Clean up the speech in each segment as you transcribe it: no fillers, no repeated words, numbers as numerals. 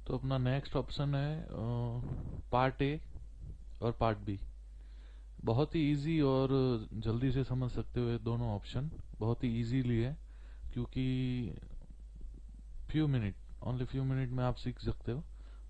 तो अपना next option है पार्ट ए और पार्ट बी। बहुत ही इजी और जल्दी से समझ सकते हो ये दोनों ऑप्शन। बहुत ही इजीली है, क्योंकि few minute, only few minute में आप सीख सकते हो।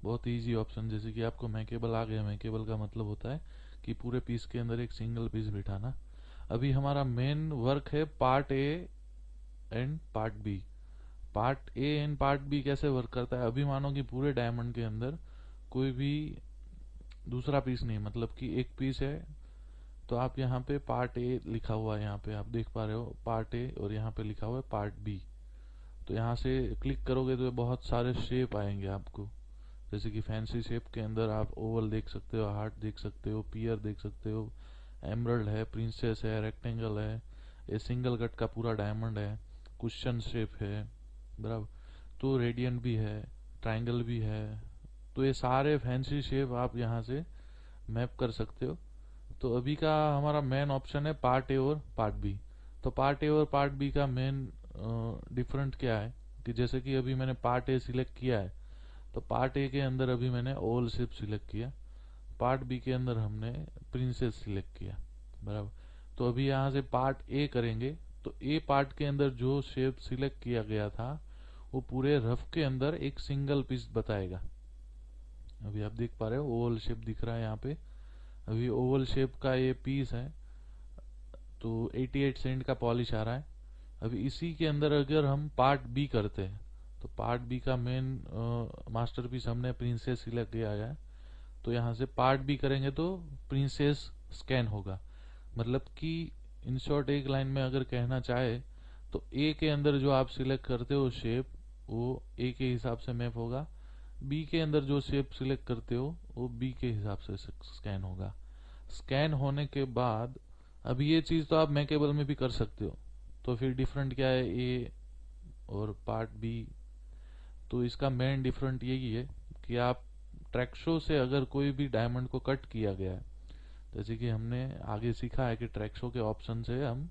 बहुत इजी ऑप्शन। जैसे कि आपको मैकेबल आ गया। मैकेबल का मतलब होता है कि पूरे पीस के अंदर एक सिंगल पीस बिठाना। अभी हमारा मेन वर्क है part A and part B. Part A and part B कैसे वर्क करता है? अभी मानो कि पूरे डायमंड के अंदर कोई भी दूसरा पीस नहीं, मतलब कि एक पीस है। तो आप यहाँ पे पार्ट ए लिखा हुआ है, यहाँ पे आप देख पा रहे हो पार्ट ए, और यहाँ पे लिखा हुआ है पार्ट बी। तो यहाँ से क्लिक करोगे तो बहुत सारे शेप आएंगे आपको। जैसे कि फैंसी शेप के अंदर आप ओवल देख सकते हो, हार्ट देख सकते हो, पियर देख सकते हो, एमरल्ड है, प्रिंसेस है, रेक्टेंगल है, ये सिंगल कट का पूरा डायमंड है, क्वेश्चन शेप है, बराबर। तो रेडियंट भी है, ट्रायंगल भी है। तो ये सारे फैंसी शेप आप यहाँ से मैप कर सकते हो। तो अभी का हमारा मेन ऑप्शन है पार्ट ए और पार्ट बी। तो पार्ट ए और पार्ट बी का मेन डिफरेंट क्या है कि जैसे कि अभी मैंने पार्ट ए सिलेक्ट किया है, तो पार्ट ए के अंदर अभी मैंने ओवल शेप सिलेक्ट किया, पार्ट बी के अंदर हमने प्रिंसेस सिलेक्ट किया, बराबर। तो अभी यहाँ से पार्ट ए करेंगे, तो ए पार्ट के अंदर जो शेप सिलेक्ट किया गया था वो पूरे रफ के अंदर एक सिंगल पीस बताएगा। अभी आप देख पा रहे हो ओवल शेप दिख रहा है यहाँ पे। अभी ओवल शेप का ये पीस है, तो 88 सेंट का पॉलिश आ रहा है। अभी इसी के अंदर अगर हम पार्ट बी करते हैं, तो पार्ट बी का मेन मास्टरपीस हमने प्रिंसेस सिलेक्ट किया है। तो यहाँ से पार्ट बी करेंगे तो प्रिंसेस स्कैन होगा। मतलब कि इन शॉर्ट एक लाइन में अगर कहना चाहे तो ए के अंदर जो आप सिलेक्ट करते हो शेप, वो ए के हिसाब से मैप होगा। बी के अंदर जो शेप सिलेक्ट करते हो वो बी के हिसाब से स्कैन होगा। स्कैन होने के बाद अब ये चीज तो आप मैकेबल में भी कर सकते हो। तो फिर डिफरेंट क्या है ए और पार्ट बी? तो इसका मेन डिफरेंट यही है कि आप ट्रैक्शो से अगर कोई भी डायमंड को कट किया गया है, जैसे कि हमने आगे सीखा है कि ट्रैक्शो के ऑप्शन से हम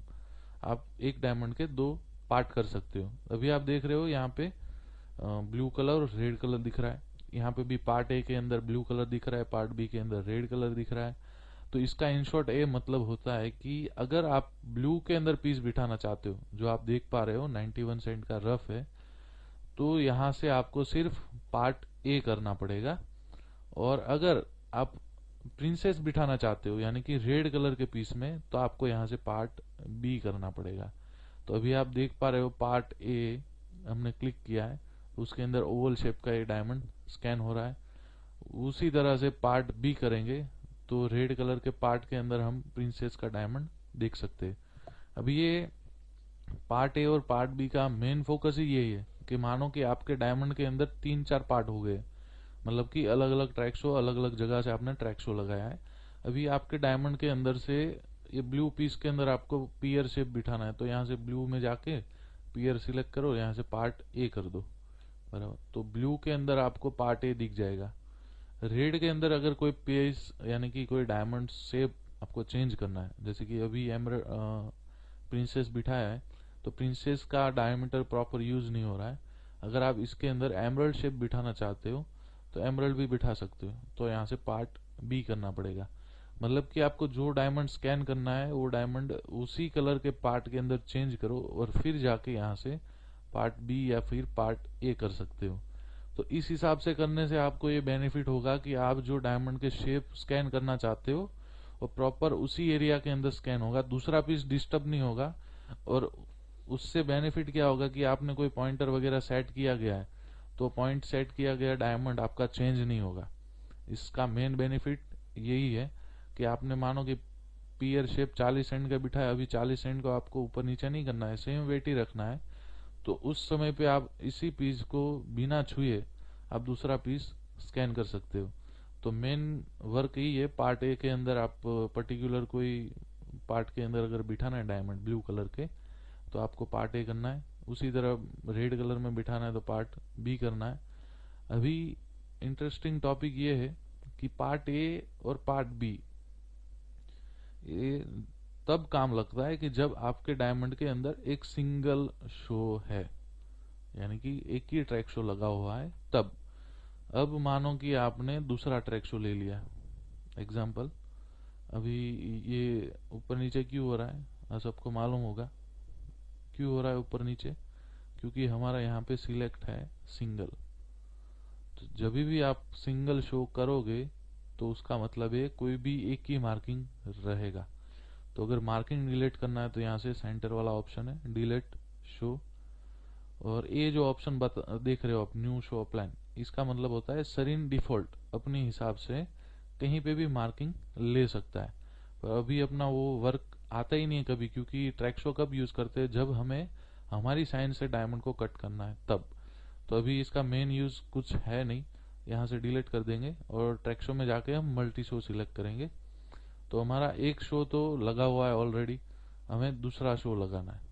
आप एक डायमंड के दो पार्ट कर सकते हो। अभी आप देख रहे हो यहाँ पे ब्लू कलर और रेड कलर दिख रहा है। यहाँ पे भी पार्ट ए के अंदर ब्लू कलर दिख रहा है, पार्ट बी के अंदर रेड कलर दिख रहा है। तो इसका इन शॉर्ट ए मतलब होता है कि अगर आप ब्लू के अंदर पीस बिठाना चाहते हो, जो आप देख पा रहे हो 91 सेंट का रफ है, तो यहाँ से आपको सिर्फ पार्ट ए करना पड़ेगा। और अगर आप प्रिंसेस बिठाना चाहते हो यानी कि रेड कलर के पीस में, तो आपको यहाँ से पार्ट बी करना पड़ेगा। तो अभी आप देख पा रहे हो पार्ट ए हमने क्लिक किया है, तो उसके अंदर ओवल शेप का ये डायमंड स्कैन हो रहा है। उसी तरह से पार्ट बी करेंगे तो रेड कलर के पार्ट के अंदर हम प्रिंसेस का डायमंड देख सकते हैं। अभी ये पार्ट ए और पार्ट बी का मेन फोकस ही यही है कि मानो कि आपके डायमंड के अंदर तीन चार पार्ट हो गए, मतलब कि अलग अलग ट्रैक शो, अलग अलग जगह से आपने ट्रैक शो लगाया है। अभी आपके डायमंड के अंदर से ये ब्लू पीस के अंदर आपको पियर शेप बिठाना है, तो यहाँ से ब्लू में जाके पियर सिलेक्ट करो, यहाँ से पार्ट ए कर दो, बराबर। तो ब्लू के अंदर आपको पार्ट ए दिख जाएगा। रेड के अंदर अगर कोई पीस यानी कि कोई डायमंड शेप आपको चेंज करना है, जैसे कि अभी एमर प्रिंसेस बिठाया है, तो प्रिंसेस का डायमीटर प्रॉपर यूज नहीं हो रहा है। अगर आप इसके अंदर एमरल्ड शेप बिठाना चाहते हो तो एमरल्ड भी बिठा सकते हो, तो यहाँ से पार्ट बी करना पड़ेगा। मतलब कि आपको जो डायमंड स्कैन करना है वो डायमंड उसी कलर के पार्ट के अंदर चेंज करो, और फिर जाके यहाँ से पार्ट बी या फिर पार्ट ए कर सकते हो। तो इस हिसाब से करने से आपको ये बेनिफिट होगा कि आप जो डायमंड के शेप स्कैन करना चाहते हो वो प्रॉपर उसी एरिया के अंदर स्कैन होगा, दूसरा पीस डिस्टर्ब नहीं होगा। और उससे बेनिफिट क्या होगा कि आपने कोई पॉइंटर वगैरह सेट किया गया है, तो पॉइंट सेट किया गया डायमंड आपका चेंज नहीं होगा। इसका मेन बेनिफिट यही है कि आपने मानो कि पियर शेप 40 सेंट का बिठा है, अभी 40 सेंट को आपको ऊपर नीचे नहीं करना है, सेम वेट ही रखना है। तो उस समय पे आप इसी पीस को बिना छुए आप दूसरा पीस स्कैन कर सकते हो। तो मेन वर्क यही है। पार्ट ए के अंदर आप पर्टिकुलर कोई पार्ट के अंदर अगर बिठाना है डायमंड ब्लू कलर के, तो आपको पार्ट ए करना है। उसी तरह रेड कलर में बिठाना है तो पार्ट बी करना है। अभी इंटरेस्टिंग टॉपिक ये है कि पार्ट ए और पार्ट बी ये तब काम लगता है कि जब आपके डायमंड के अंदर एक सिंगल शो है, यानी कि एक ही ट्रैक शो लगा हुआ है तब। अब मानो कि आपने दूसरा ट्रैक शो ले लिया। एग्जाम्पल, अभी ये ऊपर नीचे क्यों हो रहा है, सबको मालूम होगा क्यों हो रहा है ऊपर नीचे, क्योंकि हमारा यहाँ पे सिलेक्ट है सिंगल। तो जब भी आप सिंगल शो करोगे तो उसका मतलब है कोई भी एक ही मार्किंग रहेगा। तो अगर मार्किंग डिलीट करना है तो यहाँ से सेंटर वाला ऑप्शन है डिलीट शो, और ये जो ऑप्शन देख रहे हो आप न्यू शो अपलाइन, इसका मतलब होता है सरीन डिफॉल्ट अपने हिसाब से कहीं पे भी मार्किंग ले सकता है। पर अभी अपना वो वर्क आता ही नहीं है कभी, क्योंकि ट्रैक शो कब यूज करते हैं, जब हमें हमारी साइन से डायमंड को कट करना है तब। तो अभी इसका मेन यूज कुछ है नहीं, यहाँ से डिलीट कर देंगे और ट्रैक शो में जाके हम मल्टी शो सिलेक्ट करेंगे। तो हमारा एक शो तो लगा हुआ है ऑलरेडी, हमें दूसरा शो लगाना है।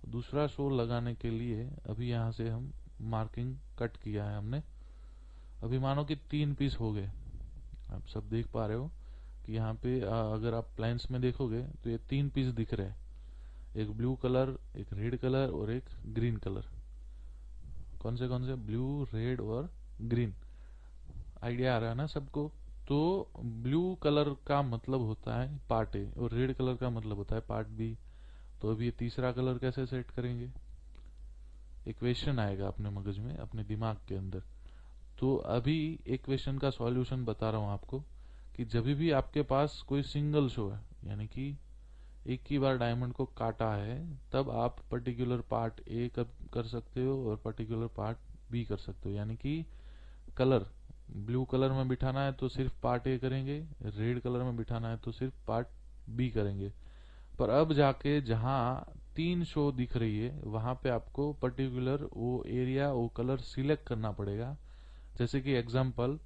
दूसरा शो लगाने के लिए अभी यहाँ से हम मार्किंग कट किया है हमने। अभी मानो कि 3 पीस हो गए, आप सब देख पा रहे हो कि यहाँ पे अगर आप प्लान्स में देखोगे तो ये 3 पीस दिख रहे हैं, एक ब्लू कलर, एक रेड कलर और एक ग्रीन कलर। कौन से ब्लू, रेड और ग्रीन, आइडिया आ रहा है ना सबको। तो ब्लू कलर का मतलब होता है पार्ट ए और रेड कलर का मतलब होता है पार्ट बी। तो अभी ये तीसरा कलर कैसे सेट करेंगे, इक्वेशन आएगा अपने मगज में, अपने दिमाग के अंदर। तो अभी इक्वेशन का सॉल्यूशन बता रहा हूं आपको कि जब भी आपके पास कोई सिंगल शो है, यानी कि एक ही बार डायमंड को काटा है, तब आप पर्टिकुलर पार्ट ए कर सकते हो और पर्टिकुलर पार्ट बी कर सकते हो। यानी कि कलर ब्लू कलर में बिठाना है तो सिर्फ पार्ट ए करेंगे, रेड कलर में बिठाना है तो सिर्फ पार्ट बी करेंगे। पर अब जाके जहां 3 शो दिख रही है वहां पे आपको पर्टिकुलर वो एरिया, वो कलर सिलेक्ट करना पड़ेगा। जैसे कि एग्जांपल,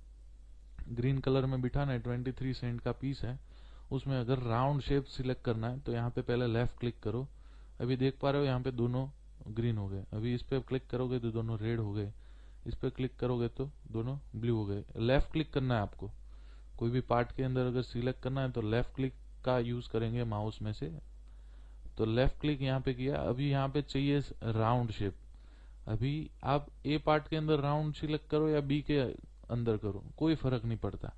ग्रीन कलर में बिठाना है, 23 सेंट का पीस है, उसमें अगर राउंड शेप सिलेक्ट करना है तो यहाँ पे पहले लेफ्ट क्लिक करो। अभी देख पा रहे हो यहाँ पे दोनों ग्रीन हो गए। अभी इस पे क्लिक करोगे तो दोनों रेड हो गए, इस पे क्लिक करोगे तो दोनों ब्लू हो गए। लेफ्ट क्लिक करना है आपको, कोई भी पार्ट के अंदर अगर सिलेक्ट करना है तो लेफ्ट क्लिक का यूज करेंगे माउस में से। तो लेफ्ट क्लिक यहाँ पे किया, अभी यहाँ पे चाहिए राउंड शेप। अभी आप ए पार्ट के अंदर राउंड सिलेक्ट करो या बी के अंदर करो, कोई फर्क नहीं पड़ता।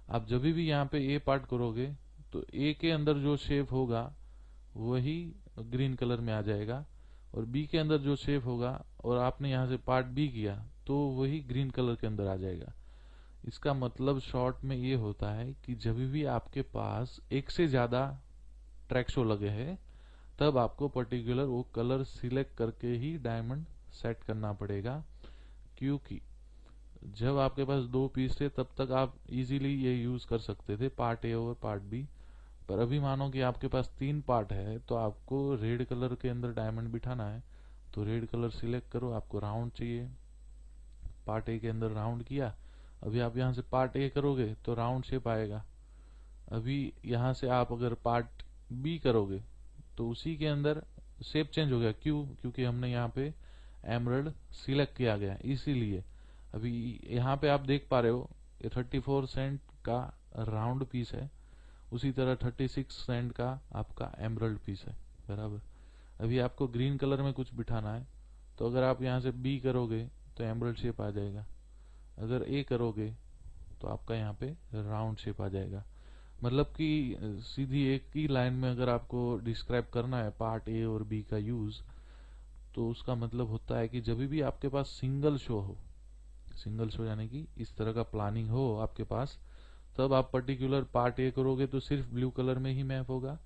आप जब भी यहाँ पे ए पार्ट करोगे तो ए के अंदर जो शेप होगा वही ग्रीन कलर में आ जाएगा, और बी के अंदर जो शेप होगा और आपने यहाँ से पार्ट बी किया तो वही ग्रीन कलर के अंदर आ जाएगा। इसका मतलब शॉर्ट में ये होता है कि जब भी आपके पास एक से ज्यादा ट्रैक शो लगे हैं तब आपको पर्टिकुलर वो कलर सिलेक्ट करके ही डायमंड सेट करना पड़ेगा। क्योंकि जब आपके पास 2 पीस थे तब तक आप इजीली ये यूज कर सकते थे, पार्ट ए और पार्ट बी। पर अभी मानो कि आपके पास 3 पार्ट है तो आपको रेड कलर के अंदर डायमंड बिठाना है, तो रेड कलर सिलेक्ट करो, आपको राउंड चाहिए, पार्ट ए के अंदर राउंड किया। अभी आप यहाँ से पार्ट ए करोगे तो राउंड शेप आएगा। अभी यहाँ से आप अगर पार्ट बी करोगे तो उसी के अंदर शेप चेंज हो गया। क्यों? क्योंकि हमने यहाँ पे एमरल्ड सिलेक्ट किया गया, इसीलिए। अभी यहाँ पे आप देख पा रहे हो ये 34 सेंट का राउंड पीस है, उसी तरह 36 सेंट का आपका एमरल्ड पीस है, बराबर। अभी आपको ग्रीन कलर में कुछ बिठाना है तो अगर आप यहाँ से बी करोगे तो एमरल्ड शेप आ जाएगा, अगर ए करोगे तो आपका यहाँ पे राउंड शेप आ जाएगा। मतलब कि सीधी एक ही लाइन में अगर आपको डिस्क्राइब करना है पार्ट ए और बी का यूज, तो उसका मतलब होता है कि जब भी आपके पास सिंगल शो हो, सिंगल शो यानी कि इस तरह का प्लानिंग हो आपके पास, तब आप पर्टिकुलर पार्ट ए करोगे तो सिर्फ ब्लू कलर में ही मैप होगा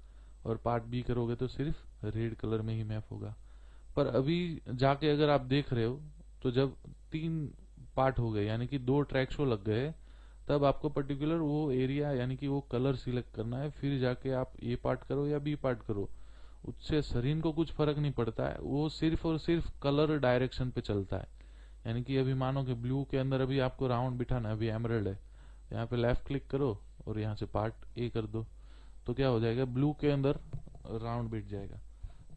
और पार्ट बी करोगे तो सिर्फ रेड कलर में ही मैप होगा। पर अभी जाके अगर आप देख रहे हो तो जब 3 पार्ट हो गए यानी कि 2 ट्रैक शो लग गए, तब आपको पर्टिकुलर वो एरिया यानी कि वो कलर सिलेक्ट करना है, फिर जाके आप ए पार्ट करो या बी पार्ट करो। उससे शरीर को कुछ फर्क नहीं पड़ता है, वो सिर्फ और सिर्फ कलर डायरेक्शन पे चलता है। यानी कि अभी मानो कि ब्लू के अंदर अभी आपको राउंड बिठाना है, अभी एमरल्ड है, यहाँ पे लेफ्ट क्लिक करो और यहाँ से पार्ट ए कर दो, तो क्या हो जाएगा, ब्लू के अंदर राउंड बिठ जाएगा।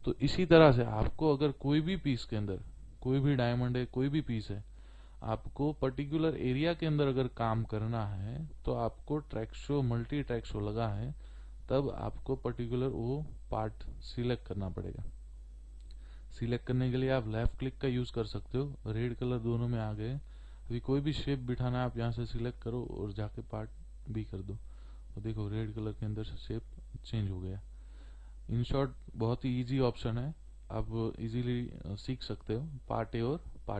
तो इसी तरह से आपको अगर कोई भी पीस के अंदर, कोई भी डायमंड है, कोई भी पीस है, आपको पर्टिकुलर एरिया के अंदर अगर काम करना है तो आपको track show, multi track show लगा है, तब आपको पर्टिकुलर वो पार्ट सिलेक्ट करना पड़ेगा। सिलेक्ट करने के लिए आप लेफ्ट क्लिक का यूज कर सकते हो, रेड कलर दोनों में आ गए अभी कोई भी शेप बिठाना है, आप यहाँ से सिलेक्ट करो और जाके पार्ट बी कर दो, और देखो रेड कलर के अंदर से शेप चेंज हो गया। इन शॉर्ट बहुत ही इजी ऑप्शन है, आप इजीली सीख सकते हो पार्ट ए और